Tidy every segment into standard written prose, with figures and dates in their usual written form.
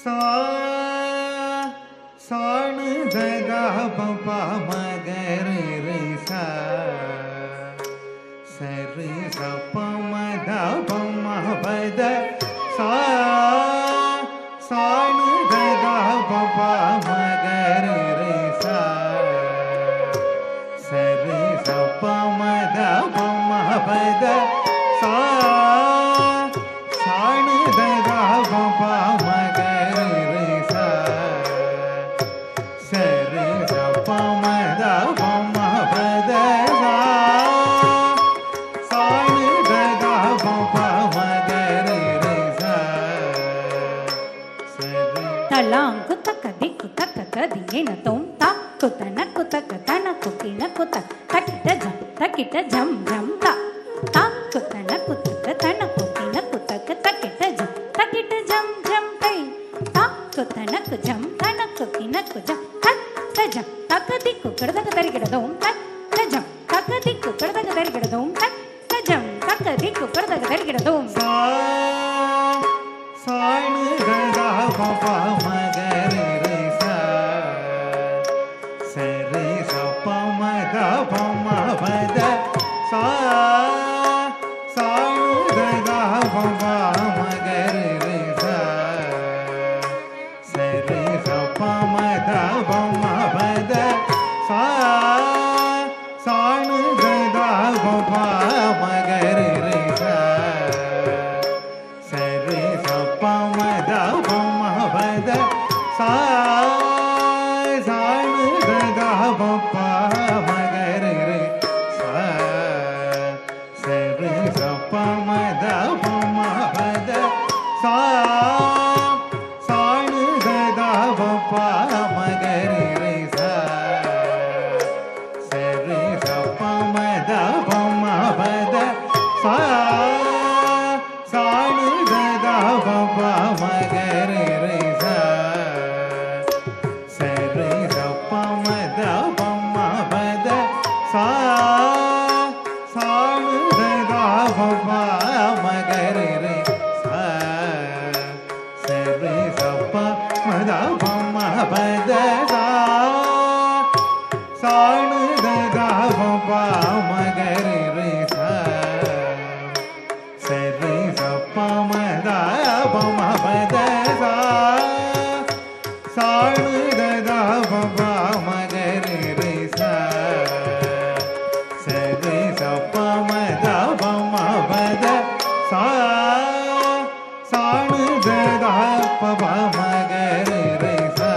சா சாணு ததா பபா மகரி ரி சா சரி சப மத பம பத சா சாணு ததா பபா மகரி ரி சா சரி சப மத பம பத சா சாணு ததா பபா மகரி ரி சா சரி சப மத பம பத சா சாணு ததா பபா மகரி ரி சா சரி தலாங்கு தக்க திக்கு தக்க ததியேன தோம் தா குத்தன குத்தக்க தன குக்கின குத்த தக்கிட்ட ஜம் ஜம் தா தா குத்தன குத்தக்க தன குக்கின குத்தக்க தக்கிட்ட ஜம் ஜம் கை தா குத்தன குஜம் தன குக்கின குஜம் தக்க ஜம் தக்க திக்கு கடதக தரிகிடதோம் தக்க ஜம் தக்க திக்கு கடதக தரிகிடதோம் தக்க ஜம் தக்க திக்கு கடதக தரிகிடதோம் சா சாணு ததா பபா மகரி ரி சா சரி சப மத பம பத சா சாணு ததா பபா மகரி ரி சா சரி சப மத பம பத சா சாணு ததா பபா மகரி ரி சா சரி சப மத பம பத சா சாணு ததா பபா மகரி ரி சா சரி சப மத பம பத சா சாணு ததா பபா மகரி ரி சா சரி சப மத பம பத சா சாணு ததா பபா மகரி ரி சா சரி சப மத பம பத சா சாணு ததா பபா மகரி ரி சா சரி சப மத பம பத சா சாணு ததா பபா மகரி ரி சா சரி சப மத பம பத சா சாணு ததா பபா மகரி ரி சா சரி சப மத பம பத சா சாணு ததா பபா மகரி ரி சா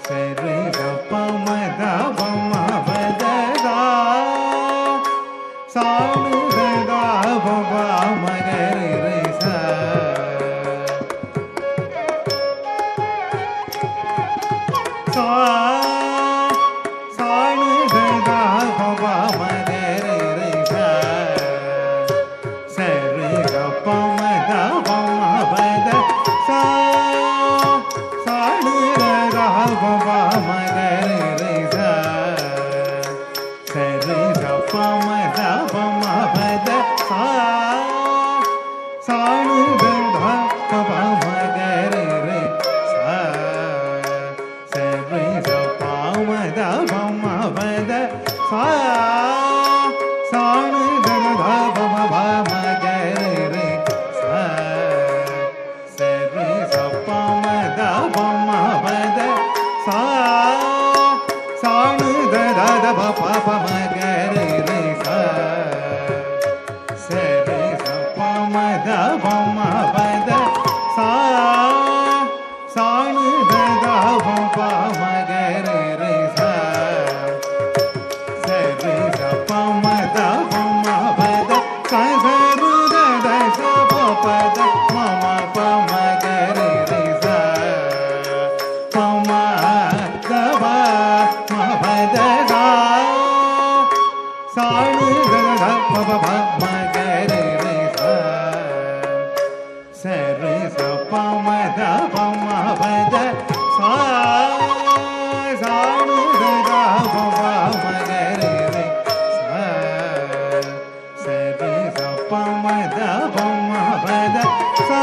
சரி சப மத பம பத சா சாணு ததா பபா மகரி ரி சா சா சாணு ததா பபா மகரி ரி சா சரி சப மத பம பத சா சாணு ததா பபா மகரி ரி சா சரி சப மத பம பத சா சாணு ததா பபா மகரி ரி சா சரி சப மத பம பத சா சாணு ததா பபா மகரி ரி சா சரி சப மத பம பத சா சாணு ததா பபா மகரி ரி சா சரி சப மத பம பத சா சாணு ததா பபா மகரி ரி சா சரி சப மத பம பத சரு தத சப பத மம பம கரி ரி சா பம தப ம பத சா சாணு ததா பபா மகரி ரி சா சரி சப மத பம பத சா சாணு ததா பபா மகரி ரி சா சரி சப மத பம பத சா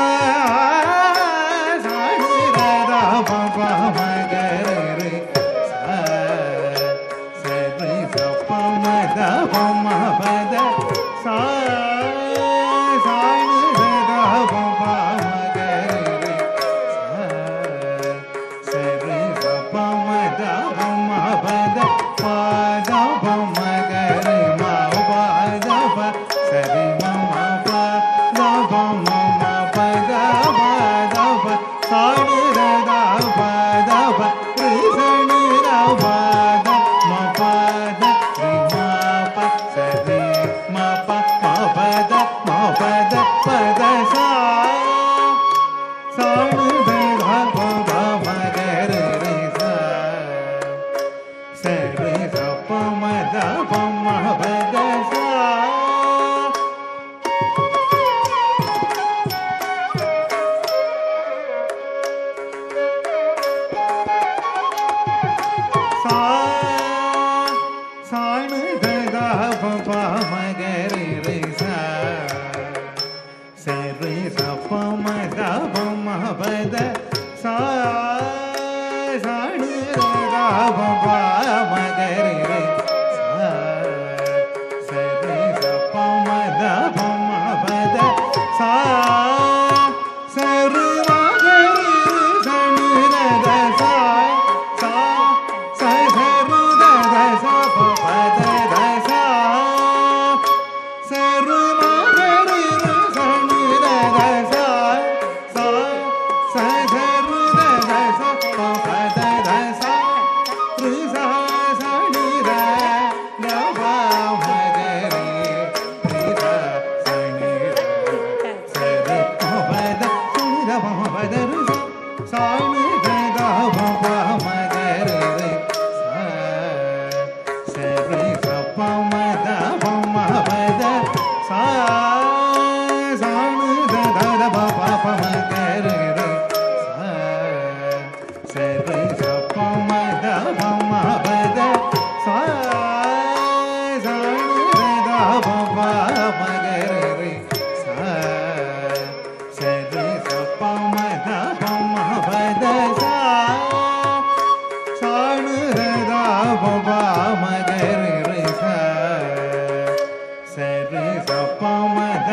பபா மகர ரே சா சரி சப்ப மத பம பத சா சாணு ரதா பபா மகர ரே சா சரி சப்ப மத